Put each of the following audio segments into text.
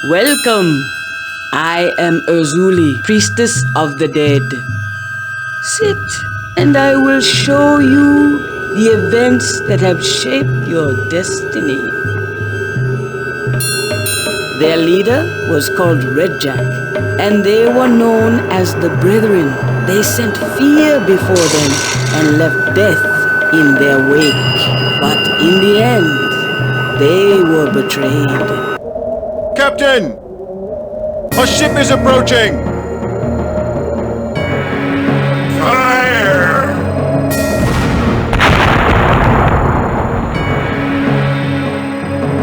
Welcome. I am Urzuli, priestess of the dead. Sit, and I will show you the events that have shaped your destiny. Their leader was called RedJack, and they were known as the Brethren. They sent fear before them and left death in their wake. But in the end, they were betrayed. Captain! A ship is approaching! Fire!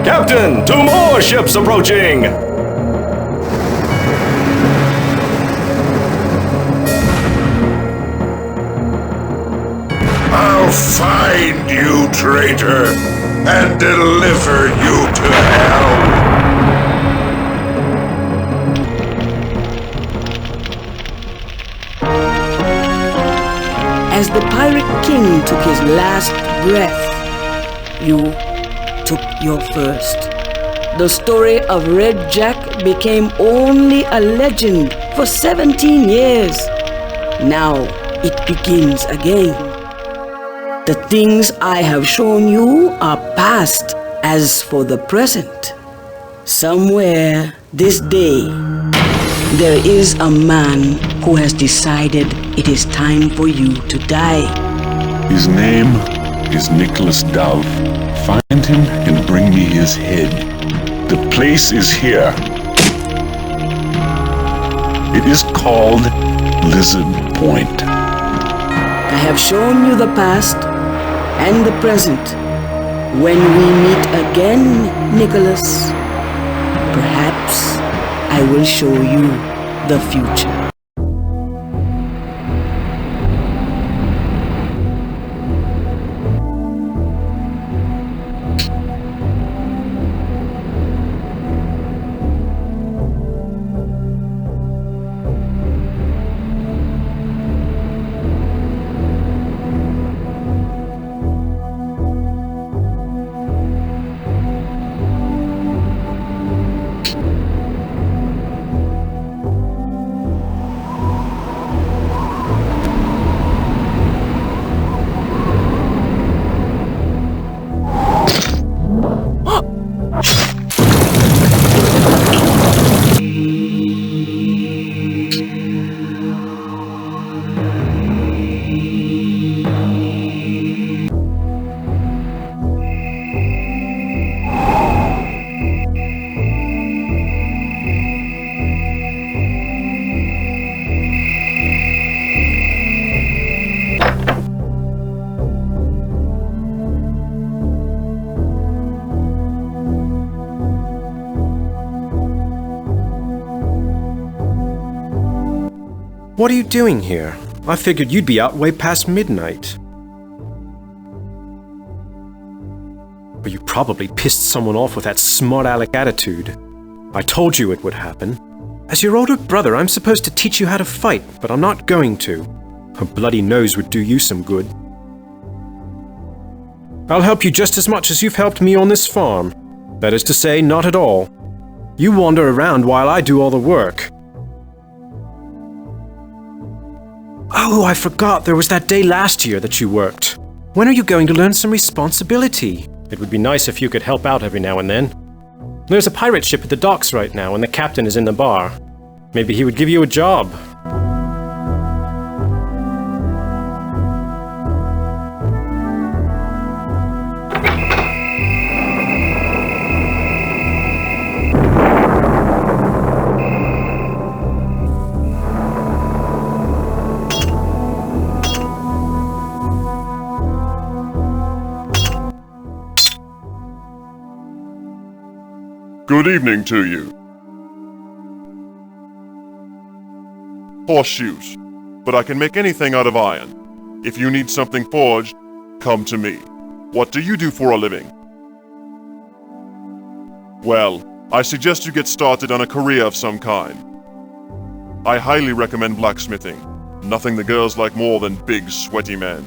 Captain, 2 more ships approaching! I'll find you, traitor, and deliver you to hell! As the Pirate King took his last breath, you took your first. The story of RedJack became only a legend for 17 years. Now it begins again. The things I have shown you are past. As for the present, somewhere this day, there is a man who has decided it is time for you to die. His name is Nicholas Dove. Find him and bring me his head. The place is here. It is called Lizard Point. I have shown you the past and the present. When we meet again, Nicholas, perhaps I will show you the future. What are you doing here? I figured you'd be out way past midnight. But you probably pissed someone off with that smart-aleck attitude. I told you it would happen. As your older brother, I'm supposed to teach you how to fight, but I'm not going to. A bloody nose would do you some good. I'll help you just as much as you've helped me on this farm. That is to say, not at all. You wander around while I do all the work. Oh, I forgot there was that day last year that you worked. When are you going to learn some responsibility? It would be nice if you could help out every now and then. There's a pirate ship at the docks right now, and the captain is in the bar. Maybe he would give you a job. Good evening to you. Horseshoes, but I can make anything out of iron. If you need something forged, come to me. What do you do for a living? Well, I suggest you get started on a career of some kind. I highly recommend blacksmithing. Nothing the girls like more than big, sweaty men.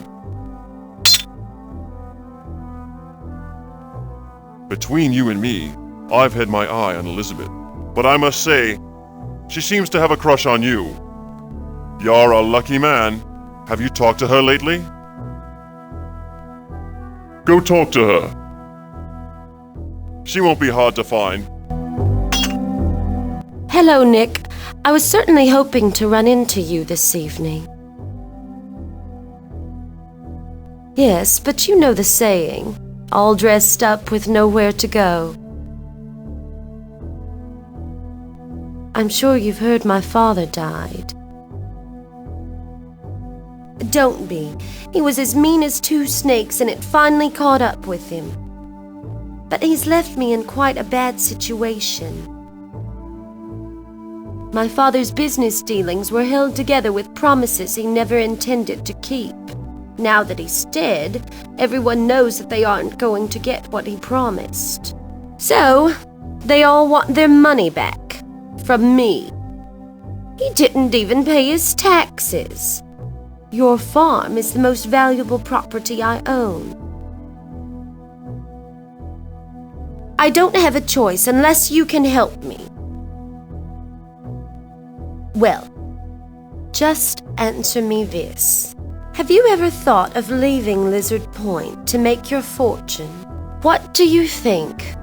Between you and me, I've had my eye on Elizabeth. But I must say, she seems to have a crush on you. You're a lucky man. Have you talked to her lately? Go talk to her. She won't be hard to find. Hello, Nick. I was certainly hoping to run into you this evening. Yes, but you know the saying, all dressed up with nowhere to go. I'm sure you've heard my father died. Don't be. He was as mean as two snakes, and it finally caught up with him. But he's left me in quite a bad situation. My father's business dealings were held together with promises he never intended to keep. Now that he's dead, everyone knows that they aren't going to get what he promised. So, they all want their money back. From me. He didn't even pay his taxes. Your farm is the most valuable property I own. I don't have a choice unless you can help me. Well, just answer me this. Have you ever thought of leaving Lizard Point to make your fortune? What do you think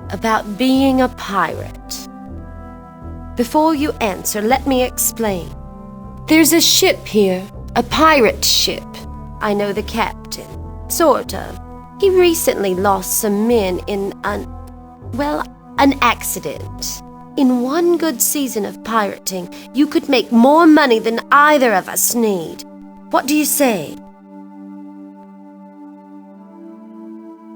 about being a pirate? Before you answer, let me explain. There's a ship here, a pirate ship. I know the captain, sort of. He recently lost some men in an accident. In one good season of pirating, you could make more money than either of us need. What do you say?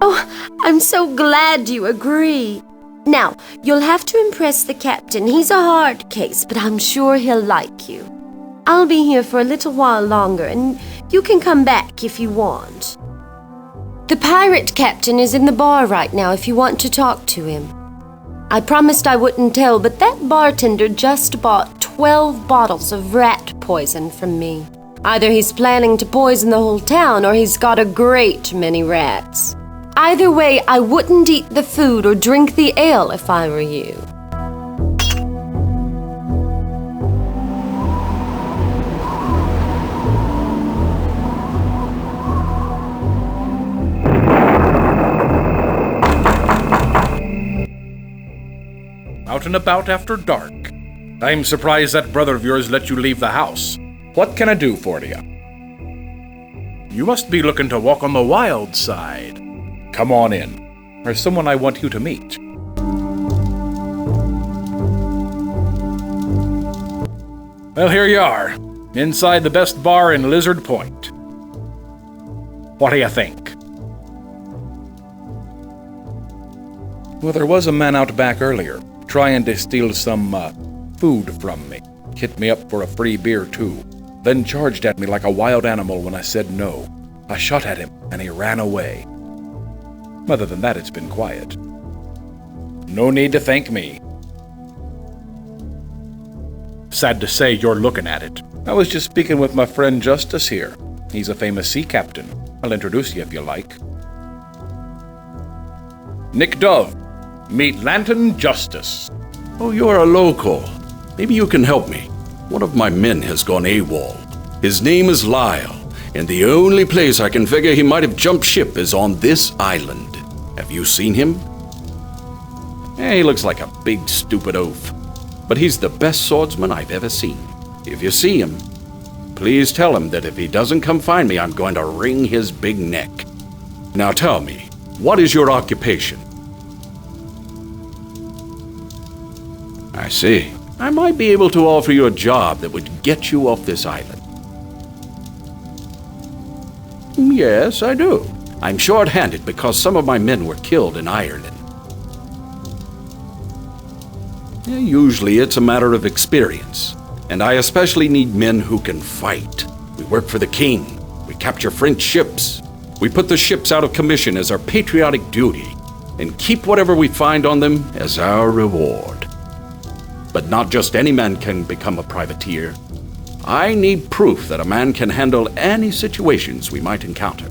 Oh, I'm so glad you agree. Now, you'll have to impress the captain. He's a hard case, but I'm sure he'll like you. I'll be here for a little while longer, and you can come back if you want. The pirate captain is in the bar right now if you want to talk to him. I promised I wouldn't tell, but that bartender just bought 12 bottles of rat poison from me. Either he's planning to poison the whole town, or he's got a great many rats. Either way, I wouldn't eat the food or drink the ale if I were you. Out and about after dark. I'm surprised that brother of yours let you leave the house. What can I do for you? You must be looking to walk on the wild side. Come on in. There's someone I want you to meet. Well, here you are, inside the best bar in Lizard Point. What do you think? Well, there was a man out back earlier, trying to steal some, food from me. Hit me up for a free beer, too. Then charged at me like a wild animal when I said no. I shot at him, and he ran away. Other than that, it's been quiet. No need to thank me. Sad to say you're looking at it. I was just speaking with my friend Justice here. He's a famous sea captain. I'll introduce you if you like. Nick Dove. Meet Lantern Justice. Oh, you're a local. Maybe you can help me. One of my men has gone AWOL. His name is Lyle, and the only place I can figure he might have jumped ship is on this island. Have you seen him? He looks like a big, stupid oaf. But he's the best swordsman I've ever seen. If you see him, please tell him that if he doesn't come find me, I'm going to wring his big neck. Now tell me, what is your occupation? I see. I might be able to offer you a job that would get you off this island. Yes, I do. I'm short-handed because some of my men were killed in Ireland. Usually it's a matter of experience, and I especially need men who can fight. We work for the king. We capture French ships. We put the ships out of commission as our patriotic duty, and keep whatever we find on them as our reward. But not just any man can become a privateer. I need proof that a man can handle any situations we might encounter.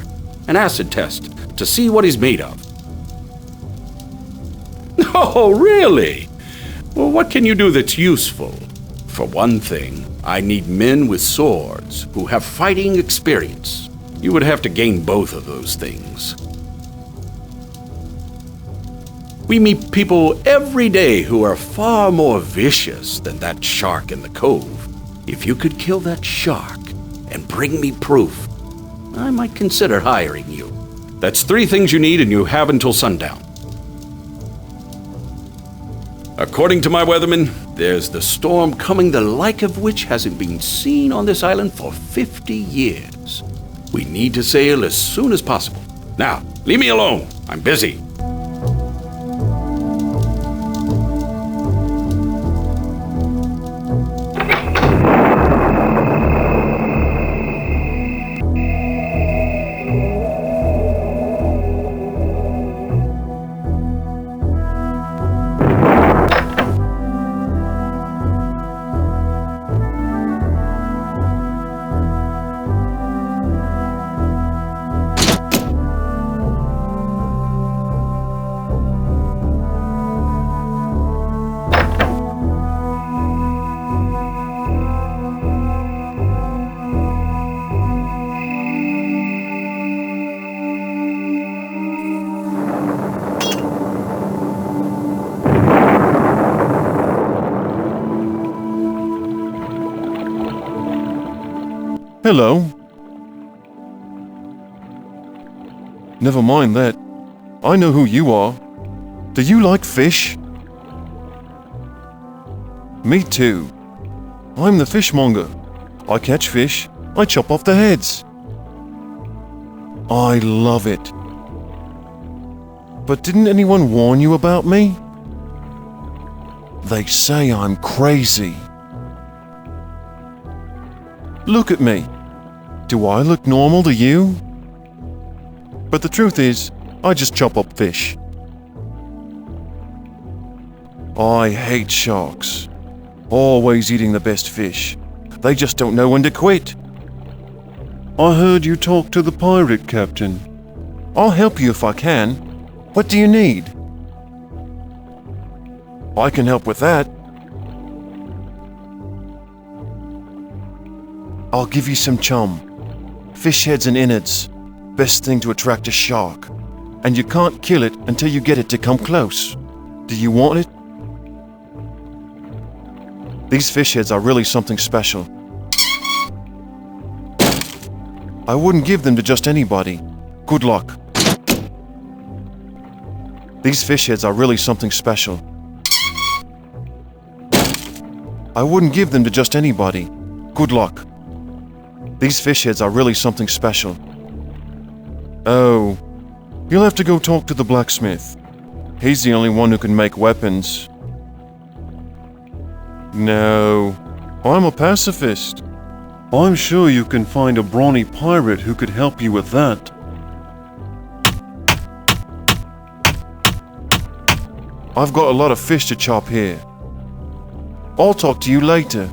An acid test to see what he's made of. Oh, really? Well, what can you do that's useful? For one thing, I need men with swords who have fighting experience. You would have to gain both of those things. We meet people every day who are far more vicious than that shark in the cove. If you could kill that shark and bring me proof, I might consider hiring you. That's 3 things you need, and you have until sundown. According to my weatherman, there's the storm coming the like of which hasn't been seen on this island for 50 years. We need to sail as soon as possible. Now, leave me alone. I'm busy. Hello. Never mind that. I know who you are. Do you like fish? Me too. I'm the fishmonger. I catch fish. I chop off the heads. I love it. But didn't anyone warn you about me? They say I'm crazy. Look at me. Do I look normal to you? But the truth is, I just chop up fish. I hate sharks. Always eating the best fish. They just don't know when to quit. I heard you talk to the pirate captain. I'll help you if I can. What do you need? I can help with that. I'll give you some chum. Fish heads and innards. Best thing to attract a shark. And you can't kill it until you get it to come close. Do you want it? These fish heads are really something special. I wouldn't give them to just anybody. Good luck. These fish heads are really something special. I wouldn't give them to just anybody. Good luck. These fish heads are really something special. Oh, you'll have to go talk to the blacksmith. He's the only one who can make weapons. No, I'm a pacifist. I'm sure you can find a brawny pirate who could help you with that. I've got a lot of fish to chop here. I'll talk to you later.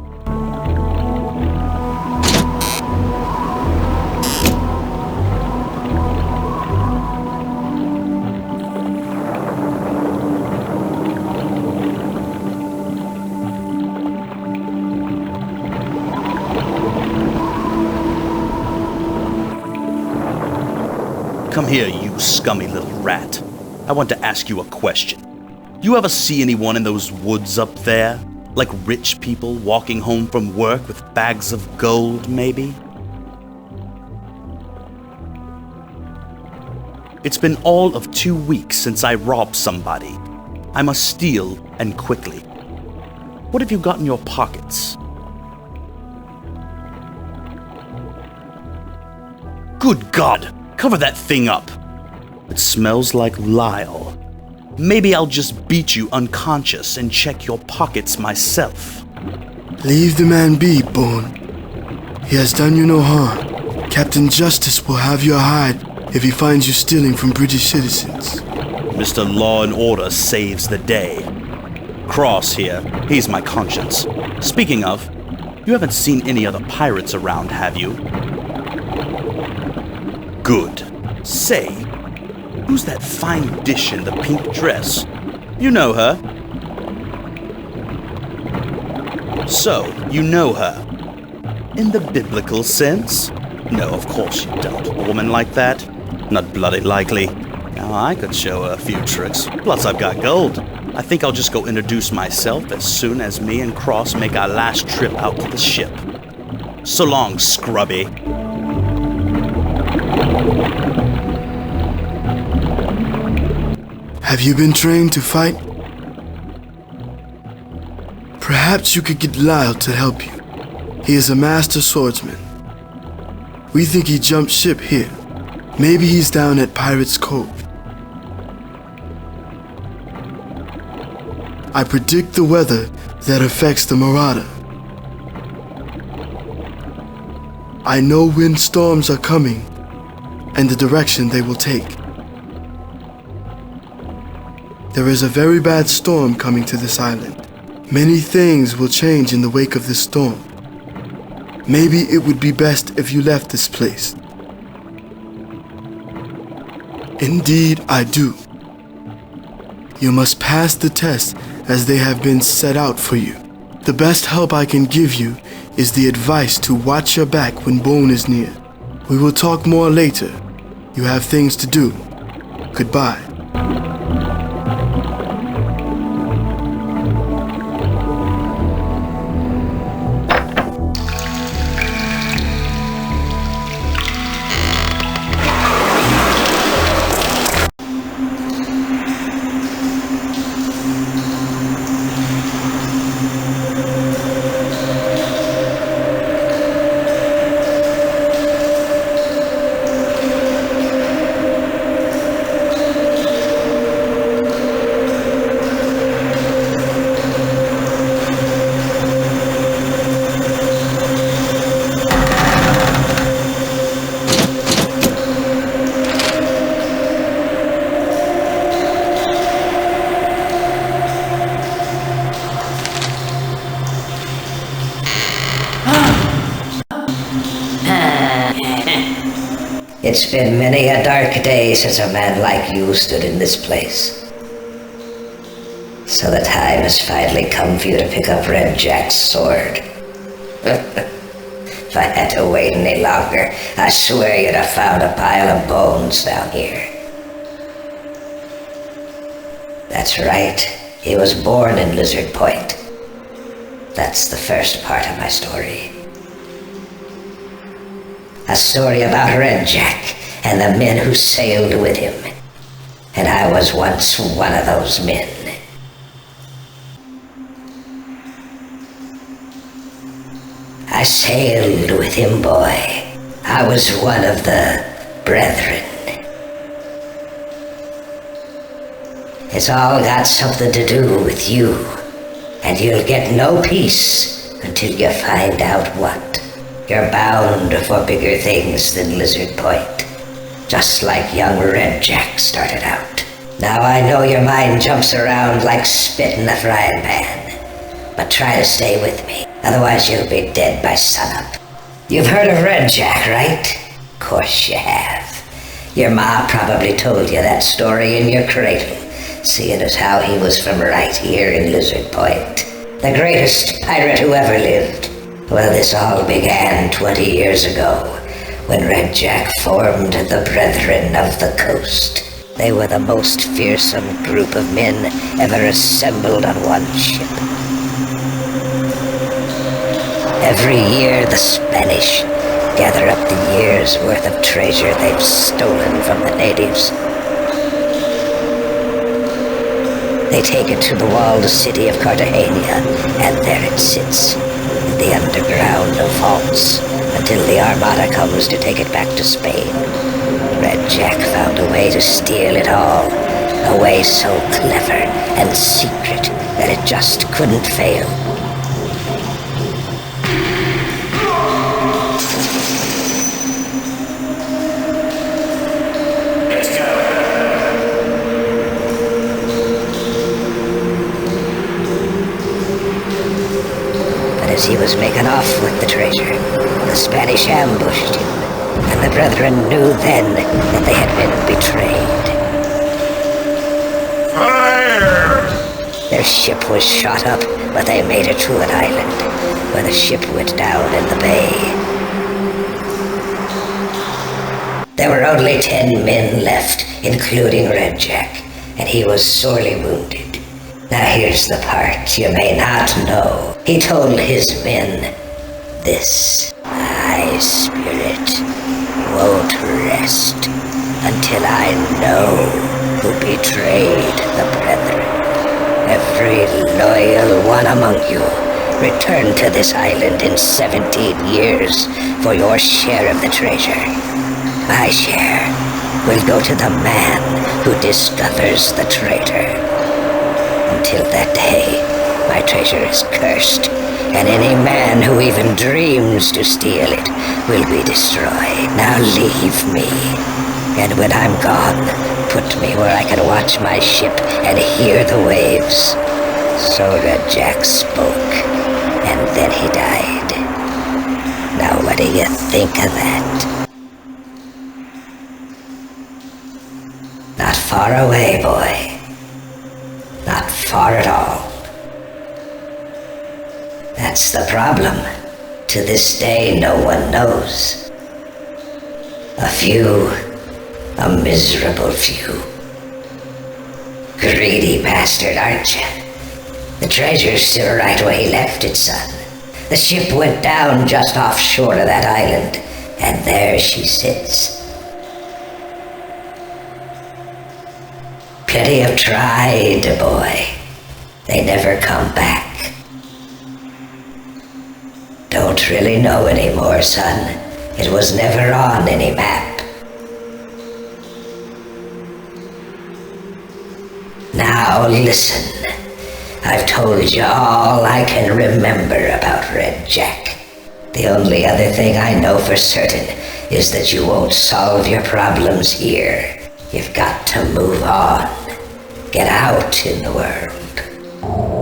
Come here, you scummy little rat. I want to ask you a question. You ever see anyone in those woods up there? Like rich people walking home from work with bags of gold, maybe? It's been all of 2 weeks since I robbed somebody. I must steal, and quickly. What have you got in your pockets? Good God! Cover that thing up! It smells like Lyle. Maybe I'll just beat you unconscious and check your pockets myself. Leave the man be, Bone. He has done you no harm. Captain Justice will have your hide if he finds you stealing from British citizens. Mr. Law and Order saves the day. Cross here, he's my conscience. Speaking of, you haven't seen any other pirates around, have you? Good. Say, who's that fine dish in the pink dress? You know her. So, you know her? In the biblical sense? No, of course you don't. A woman like that? Not bloody likely. Now, I could show her a few tricks. Plus, I've got gold. I think I'll just go introduce myself as soon as me and Cross make our last trip out to the ship. So long, scrubby. Have you been trained to fight? Perhaps you could get Lyle to help you. He is a master swordsman. We think he jumped ship here. Maybe he's down at Pirate's Cove. I predict the weather that affects the Marauder. I know when storms are coming and the direction they will take. There is a very bad storm coming to this island. Many things will change in the wake of this storm. Maybe it would be best if you left this place. Indeed, I do. You must pass the tests as they have been set out for you. The best help I can give you is the advice to watch your back when Bone is near. We will talk more later. You have things to do. Goodbye. It's been many a dark day since a man like you stood in this place. So the time has finally come for you to pick up RedJack's sword. If I had to wait any longer, I swear you'd have found a pile of bones down here. That's right, he was born in Lizard Point. That's the first part of my story. A story about RedJack and the men who sailed with him. And I was once one of those men. I sailed with him, boy. I was one of the brethren. It's all got something to do with you. And you'll get no peace until you find out what. You're bound for bigger things than Lizard Point, just like young RedJack started out. Now I know your mind jumps around like spit in a frying pan, but try to stay with me, otherwise you'll be dead by sunup. You've heard of RedJack, right? Of course you have. Your ma probably told you that story in your cradle, seeing as how he was from right here in Lizard Point. The greatest pirate who ever lived. Well, this all began 20 years ago, when RedJack formed the Brethren of the Coast. They were the most fearsome group of men ever assembled on one ship. Every year, the Spanish gather up the year's worth of treasure they've stolen from the natives. They take it to the walled city of Cartagena, and there it sits, in the underground of vaults, until the Armada comes to take it back to Spain. RedJack found a way to steal it all, a way so clever and secret that it just couldn't fail. As he was making off with the treasure, the Spanish ambushed him, and the Brethren knew then that they had been betrayed. Fire! Their ship was shot up but they made it to an island where the ship went down in the bay. There were only 10 men left, including RedJack, and he was sorely wounded. Now here's the part you may not know. He told his men this: my spirit won't rest until I know who betrayed the brethren. Every loyal one among you return to this island in 17 years for your share of the treasure. My share will go to the man who discovers the traitor. Until that day, my treasure is cursed, and any man who even dreams to steal it will be destroyed. Now leave me, and when I'm gone, put me where I can watch my ship and hear the waves. So RedJack spoke, and then he died. Now what do you think of that? Not far away, boy. Not far at all. That's the problem. To this day, no one knows. A few, a miserable few. Greedy bastard, aren't you? The treasure's still right where he left it, son. The ship went down just offshore of that island, and there she sits. Plenty have tried, boy. They never come back. Don't really know anymore, son. It was never on any map. Now listen. I've told you all I can remember about RedJack. The only other thing I know for certain is that you won't solve your problems here. You've got to move on. Get out in the world.